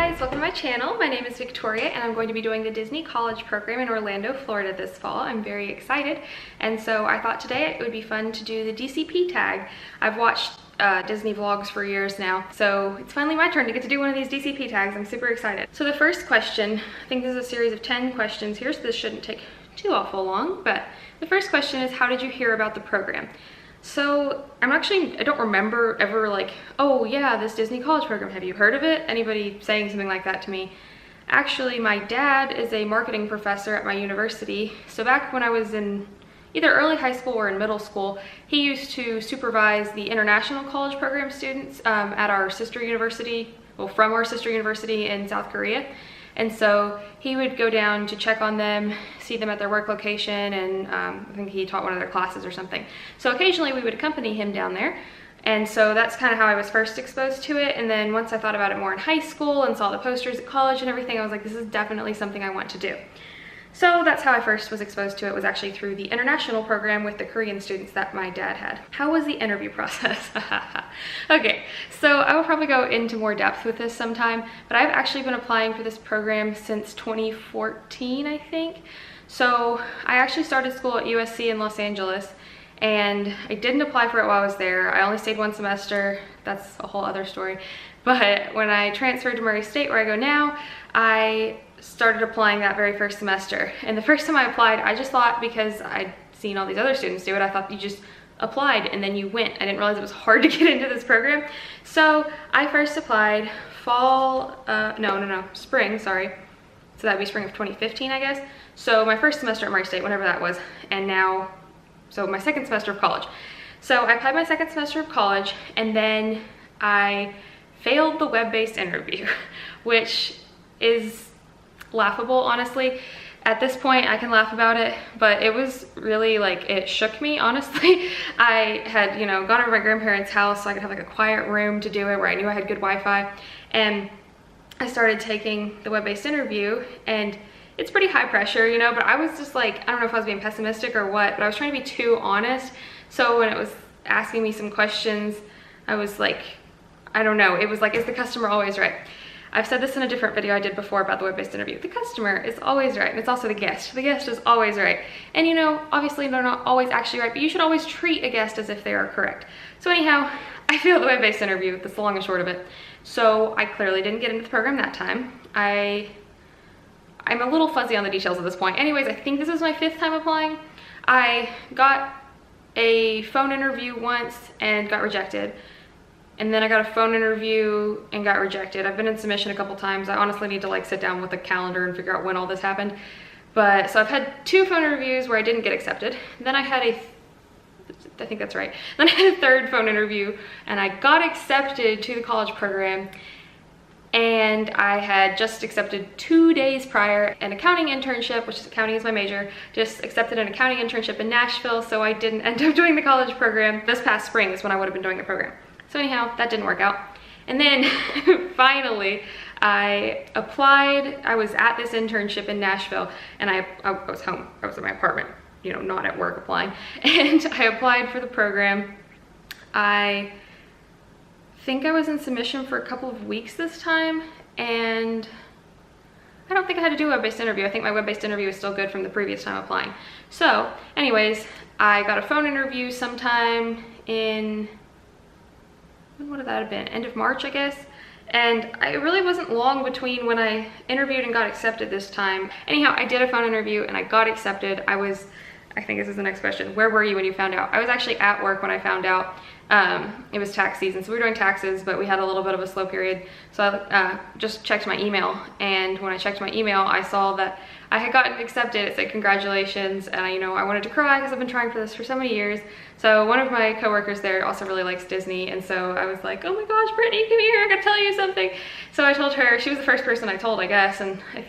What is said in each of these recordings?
guys, welcome to my channel. My name is Victoria and I'm going to be doing the Disney College program in Orlando, Florida this fall. I'm very excited, and so I thought today it would be fun to do the DCP tag. I've watched Disney vlogs for years now, so it's finally my turn to get to do one of these DCP tags. I'm super excited. So the first question, I think this is a series of 10 questions here, so this shouldn't take too awful long, but the first question is, how did you hear about the program? So I don't remember ever like, oh yeah, this Disney College program, have you heard of it? Anybody saying something like that to me. Actually, my dad is a marketing professor at my university. So back when I was in either early high school or in middle school, he used to supervise the international college program students at our sister university, well, from our sister university in South Korea. And so he would go down to check on them, see them at their work location, and I think he taught one of their classes or something. So occasionally we would accompany him down there. And so that's kind of how I was first exposed to it. And then once I thought about it more in high school and saw the posters at college and everything, I was like, this is definitely something I want to do. So that's how I first was exposed to it, was actually through the international program with the Korean students that my dad had. How was the interview process? Okay, so I will probably go into more depth with this sometime, but I've actually been applying for this program since 2014, I think. So I actually started school at USC in Los Angeles, and I didn't apply for it while I was there. I only stayed one semester. That's a whole other story. But when I transferred to Murray State, where I go now, I started applying that very first semester. And the first time I applied, I just thought, because I'd seen all these other students do it, I thought you just applied and then you went. I didn't realize it was hard to get into this program. So I first applied spring, sorry. So that'd be spring of 2015, I guess. So my first semester at Murray State, whenever that was, and now, so my second semester of college. So I applied my second semester of college, and then I failed the web-based interview, which is laughable, honestly. At this point I can laugh about it, but it was really like, it shook me, honestly. I had, gone over to my grandparents' house so I could have like a quiet room to do it where I knew I had good Wi-Fi, and I started taking the web-based interview, and it's pretty high pressure, but I was just like, I don't know if I was being pessimistic or what, but I was trying to be too honest. So when it was asking me some questions, I was like, I don't know, it was like, is the customer always right? I've said this in a different video I did before about the web-based interview. The customer is always right, and it's also the guest. The guest is always right. And obviously they're not always actually right, but you should always treat a guest as if they are correct. So anyhow, I failed the web-based interview. That's the long and short of it. So I clearly didn't get into the program that time. I'm a little fuzzy on the details at this point. Anyways, I think this is my 5th time applying. I got a phone interview once and got rejected. And then I got a phone interview and got rejected. I've been in submission a couple times. I honestly need to like sit down with a calendar and figure out when all this happened. But so I've had 2 phone interviews where I didn't get accepted. Then I had I think that's right. Then I had a 3rd phone interview and I got accepted to the college program. And I had just accepted 2 days prior an accounting internship, which is accounting is my major, just accepted an accounting internship in Nashville, so I didn't end up doing the college program. This past spring is when I would have been doing the program. So anyhow, that didn't work out. And then finally, I applied. I was at this internship in Nashville, and I was home. I was in my apartment, not at work applying. And I applied for the program. I think I was in submission for a couple of weeks this time, and I don't think I had to do a web-based interview. I think my web-based interview is still good from the previous time applying. So anyways, I got a phone interview sometime in, when would that have been? End of March, I guess. And it really wasn't long between when I interviewed and got accepted this time. Anyhow, I did a phone interview and I got accepted. I think this is the next question. Where were you when you found out? I was actually at work when I found out. It was tax season, so we were doing taxes, but we had a little bit of a slow period. So I just checked my email, and when I checked my email, I saw that I had gotten accepted. It said congratulations, and I wanted to cry because I've been trying for this for so many years. So one of my coworkers there also really likes Disney, and so I was like, oh my gosh, Brittany, come here, I gotta tell you something. So I told her. She was the first person I told, I guess, and I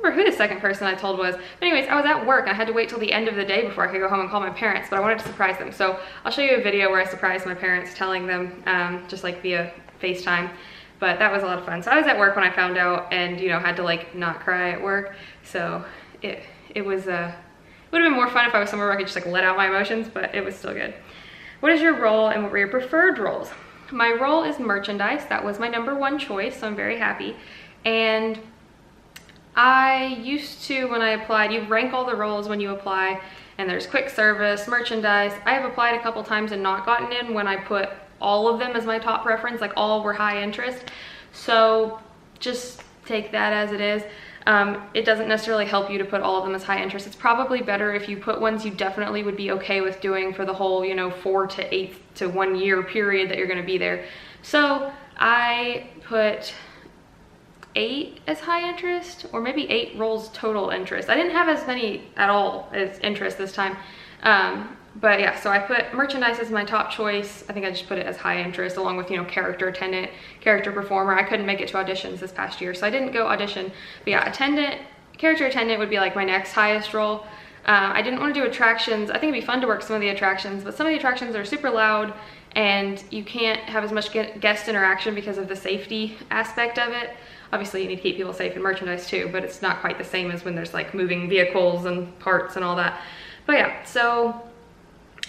remember who the second person I told was. But anyways, I was at work and I had to wait till the end of the day before I could go home and call my parents, but I wanted to surprise them. So I'll show you a video where I surprised my parents, telling them just like via FaceTime. But that was a lot of fun. So I was at work when I found out, and had to like not cry at work. So it would have been more fun if I was somewhere where I could just like let out my emotions, but it was still good. What is your role and what were your preferred roles? my role is merchandise. That was my #1 choice, so I'm very happy. And I used to, when I applied, you rank all the roles when you apply, and there's quick service, merchandise. I have applied a couple times and not gotten in when I put all of them as my top preference, like all were high interest. So just take that as it is. It doesn't necessarily help you to put all of them as high interest. It's probably better if you put ones you definitely would be okay with doing for the whole, you know, 4 to 8 to 1 year period that you're going to be there. So I put 8 as high interest, or maybe 8 roles total interest. I didn't have as many at all as interest this time. But yeah, so I put merchandise as my top choice. I think I just put it as high interest along with, you know, character attendant, character performer. I couldn't make it to auditions this past year, so I didn't go audition. But yeah, character attendant would be like my next highest role. I didn't want to do attractions. I think it'd be fun to work some of the attractions, but some of the attractions are super loud and you can't have as much guest interaction because of the safety aspect of it. Obviously you need to keep people safe in merchandise too, but it's not quite the same as when there's like moving vehicles and parts and all that. But yeah, so,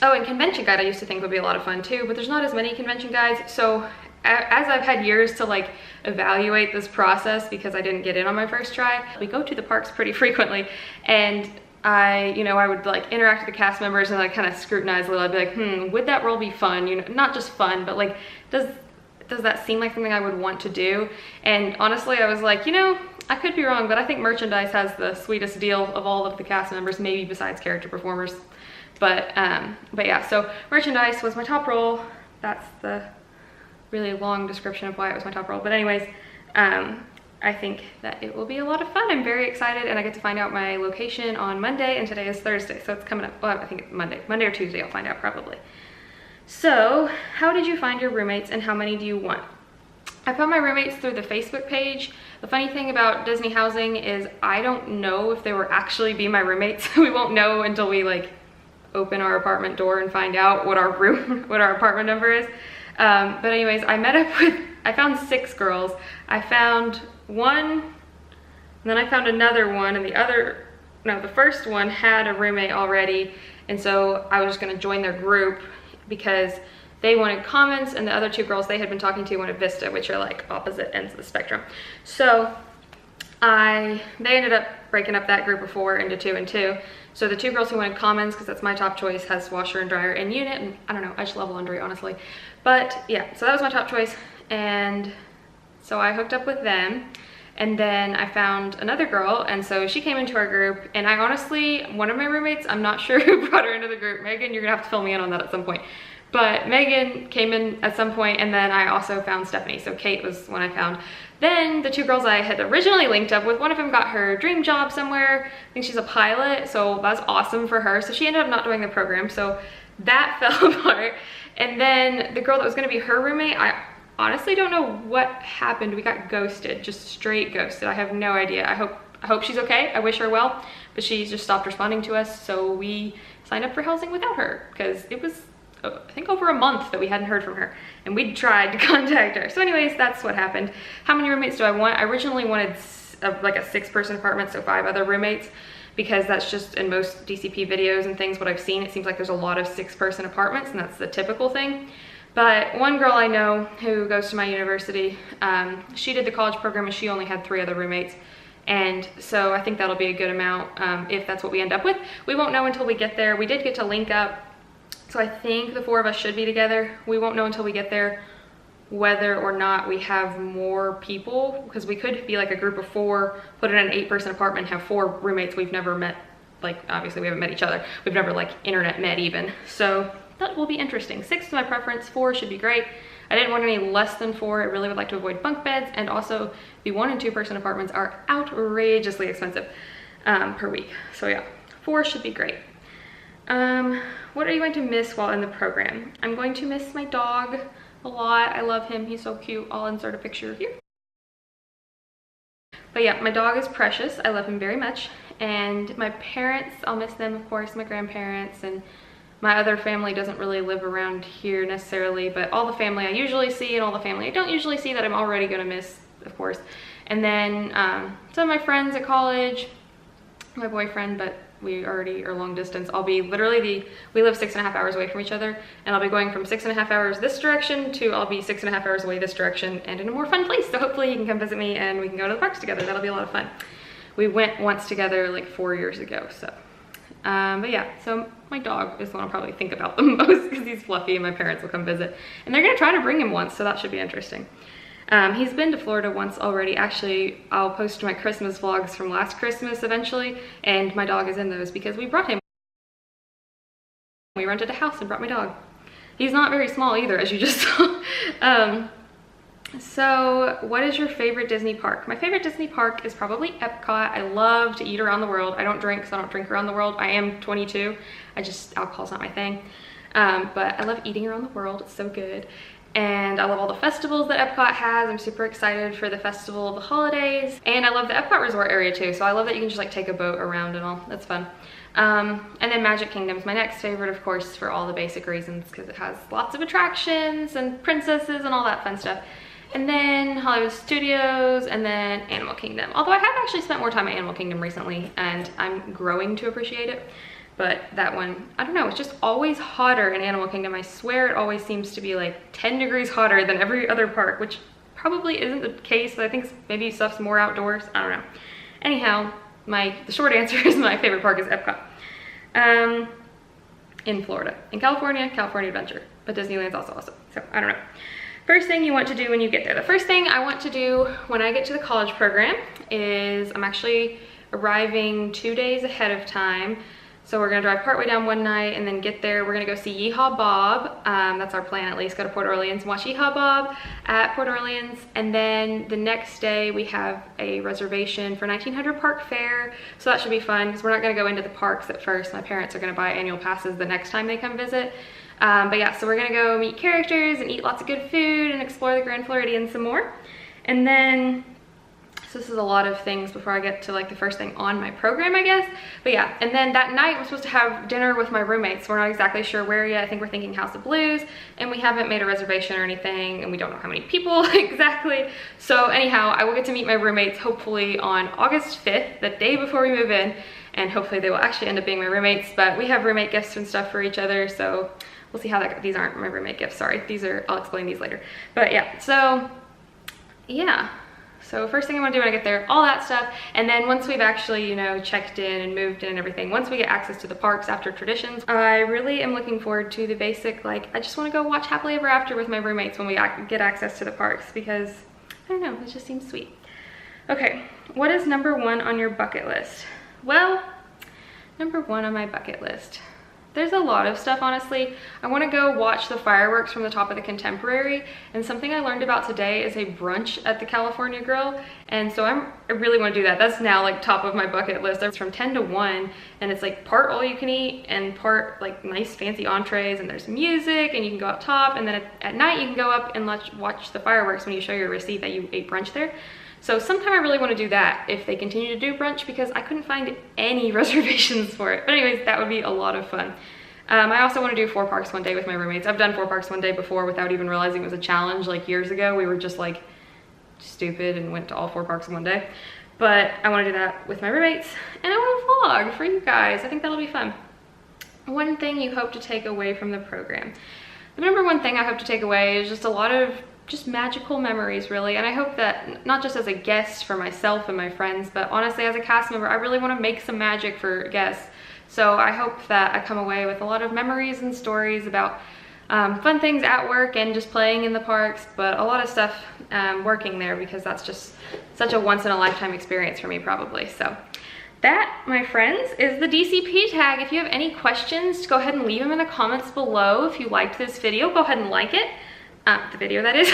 oh, and convention guide I used to think would be a lot of fun too, but there's not as many convention guides. So as I've had years to like evaluate this process because I didn't get in on my first try, we go to the parks pretty frequently, and I would like interact with the cast members and like kind of scrutinize a little. I'd be like, would that role be fun? You know, not just fun, but like, does that seem like something I would want to do? And honestly, I was like, you know, I could be wrong, but I think merchandise has the sweetest deal of all of the cast members, maybe besides character performers. But yeah, so merchandise was my top role. That's the really long description of why it was my top role. But anyways, I think that it will be a lot of fun. I'm very excited, and I get to find out my location on Monday, and today is Thursday, so it's coming up. Well, I think it's Monday or Tuesday I'll find out probably. So how did you find your roommates and how many do you want? I found my roommates through the Facebook page. The funny thing about Disney housing is I don't know if they will actually be my roommates. We won't know until we like open our apartment door and find out what our apartment number is. But anyways, I found 6 girls. I found one, and then I found another one, and the first one had a roommate already, and so I was just gonna join their group because they wanted Commons, and the other 2 girls they had been talking to wanted Vista, which are like opposite ends of the spectrum. So they ended up breaking up that group of 4 into 2 and 2. So the 2 girls who wanted Commons, because that's my top choice, has washer and dryer and unit, and I don't know, I just love laundry, honestly. But yeah, so that was my top choice, and so I hooked up with them. And then I found another girl, and so she came into our group, and I honestly, one of my roommates, I'm not sure who brought her into the group. Megan, you're gonna have to fill me in on that at some point. But Megan came in at some point, and then I also found Stephanie. So Kate was one I found. Then the 2 girls I had originally linked up with, one of them got her dream job somewhere. I think she's a pilot, so that's awesome for her. So she ended up not doing the program, so that fell apart. And then the girl that was gonna be her roommate, I honestly don't know what happened. We got ghosted, just straight ghosted. I have no idea. I hope she's okay. I wish her well, but she's just stopped responding to us. So we signed up for housing without her because it was, I think, over a month that we hadn't heard from her, and we tried to contact her. So anyways, that's what happened. How many roommates do I want? I originally wanted like a 6-person apartment, so 5 other roommates, because that's just in most DCP videos and things what I've seen. It seems like there's a lot of 6-person apartments, and that's the typical thing. But one girl I know who goes to my university, she did the college program and she only had 3 other roommates. And so I think that'll be a good amount if that's what we end up with. We won't know until we get there. We did get to link up, so I think the 4 of us should be together. We won't know until we get there whether or not we have more people, because we could be like a group of 4, put in an 8-person apartment, have 4 roommates we've never met. Like, obviously we haven't met each other. We've never like internet met even. So that will be interesting. 6 is my preference, 4 should be great. I didn't want any less than 4. I really would like to avoid bunk beds, and also the 1- and 2-person apartments are outrageously expensive per week. So yeah, 4 should be great. What are you going to miss while in the program? I'm going to miss my dog a lot. I love him, he's so cute. I'll insert a picture here. But yeah, my dog is precious. I love him very much. And my parents, I'll miss them, of course, my grandparents, and my other family doesn't really live around here necessarily, but all the family I usually see and all the family I don't usually see that I'm already gonna miss, of course. And then some of my friends at college, my boyfriend, but we already are long distance. I'll be literally we live 6.5 hours away from each other, and I'll be going from 6.5 hours this direction to I'll be 6.5 hours away this direction and in a more fun place. So hopefully he can come visit me and we can go to the parks together. That'll be a lot of fun. We went once together like 4 years ago, so. But yeah, so my dog is the one I'll probably think about the most because he's fluffy and my parents will come visit. And they're gonna try to bring him once, so that should be interesting. He's been to Florida once already. Actually, I'll post my Christmas vlogs from last Christmas eventually, and my dog is in those because we brought him. We rented a house and brought my dog. He's not very small either, as you just saw. So what is your favorite Disney park? My favorite Disney park is probably Epcot. I love to eat around the world. I don't drink, so I don't drink around the world. I am 22. Alcohol's not my thing. But I love eating around the world. It's so good. And I love all the festivals that Epcot has. I'm super excited for the Festival of the Holidays. And I love the Epcot Resort area too. So I love that you can just like take a boat around and all. That's fun. And then Magic Kingdom is my next favorite, of course, for all the basic reasons, because it has lots of attractions and princesses and all that fun stuff. And then Hollywood Studios, and then Animal Kingdom. Although I have actually spent more time at Animal Kingdom recently, and I'm growing to appreciate it. But that one, I don't know, it's just always hotter in Animal Kingdom. I swear it always seems to be like 10 degrees hotter than every other park, which probably isn't the case, but I think maybe stuff's more outdoors. I don't know. Anyhow, the short answer is my favorite park is Epcot. In Florida. In California Adventure. But Disneyland's also awesome. So I don't know. First thing you want to do when you get there. The first thing I want to do when I get to the college program is I'm actually arriving 2 days ahead of time. So we're gonna drive partway down one night and then get there. We're gonna go see Yeehaw Bob. That's our plan at least, go to Port Orleans and watch Yeehaw Bob at Port Orleans. And then the next day we have a reservation for 1900 Park Fair. So that should be fun because we're not gonna go into the parks at first. My parents are gonna buy annual passes the next time they come visit. But yeah, so we're gonna go meet characters and eat lots of good food and explore the Grand Floridian some more. And then, so this is a lot of things before I get to like the first thing on my program, I guess. But yeah, and then that night we're supposed to have dinner with my roommates. We're not exactly sure where yet. I think we're thinking House of Blues, and we haven't made a reservation or anything, and we don't know how many people exactly. So anyhow, I will get to meet my roommates hopefully on August 5th, the day before we move in, and hopefully they will actually end up being my roommates. But we have roommate gifts and stuff for each other, so we'll see how that goes. These aren't my roommate gifts, sorry. I'll explain these later. But yeah, so yeah. So first thing I want to do when I get there, all that stuff. And then once we've actually, you know, checked in and moved in and everything, once we get access to the parks after traditions, I really am looking forward to the basic, like, I just want to go watch Happily Ever After with my roommates when we get access to the parks because, I don't know, it just seems sweet. Okay, what is number 1 on your bucket list? Well, number 1 on my bucket list. There's a lot of stuff, honestly. I want to go watch the fireworks from the top of the Contemporary, and something I learned about today is a brunch at the California Grill, and so I really want to do that. That's now like top of my bucket list. It's from 10 to 1, and it's like part all you can eat and part like nice fancy entrees, and there's music, and you can go up top, and then at night you can go up and watch the fireworks when you show your receipt that you ate brunch there. So sometime I really want to do that if they continue to do brunch because I couldn't find any reservations for it. But anyways, that would be a lot of fun. I also want to do 4 parks one day with my roommates. I've done 4 parks one day before without even realizing it was a challenge. Like years ago, we were just like stupid and went to all 4 parks in one day. But I want to do that with my roommates, and I want to vlog for you guys. I think that'll be fun. One thing you hope to take away from the program. The number 1 thing I hope to take away is just a lot of just magical memories, really. And I hope that not just as a guest for myself and my friends, but honestly as a cast member, I really want to make some magic for guests. So I hope that I come away with a lot of memories and stories about fun things at work and just playing in the parks, but a lot of stuff working there because that's just such a once-in-a-lifetime experience for me probably. So that, my friends, is the DCP tag. If you have any questions, go ahead and leave them in the comments below. If you liked this video, go ahead and like it. The video, that is.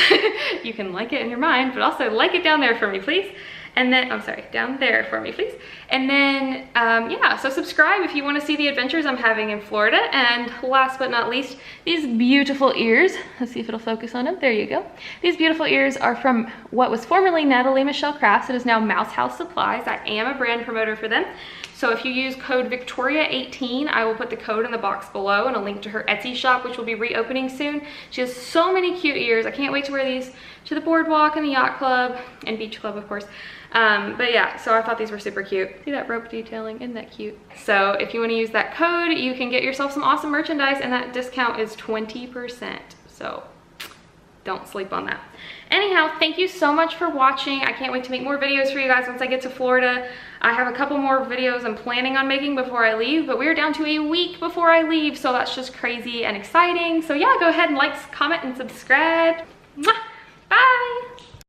You can like it in your mind, but also like it down there for me, please. And then, I'm sorry, down there for me, please. And then, yeah, so subscribe if you want to see the adventures I'm having in Florida. And last but not least, these beautiful ears. Let's see if it'll focus on them. There you go. These beautiful ears are from what was formerly Natalie Michelle Crafts. It is now Mouse House Supplies. I am a brand promoter for them. So if you use code Victoria18, I will put the code in the box below and a link to her Etsy shop, which will be reopening soon. She has so many cute ears. I can't wait to wear these to the boardwalk and the yacht club and beach club, of course. But yeah, so I thought these were super cute. See that rope detailing? Isn't that cute? So if you want to use that code, you can get yourself some awesome merchandise, and that discount is 20%. So don't sleep on that. Anyhow, thank you so much for watching. I can't wait to make more videos for you guys once I get to Florida. I have a couple more videos I'm planning on making before I leave, but we're down to a week before I leave, so that's just crazy and exciting. So yeah, go ahead and like, comment, and subscribe. Mwah! Bye!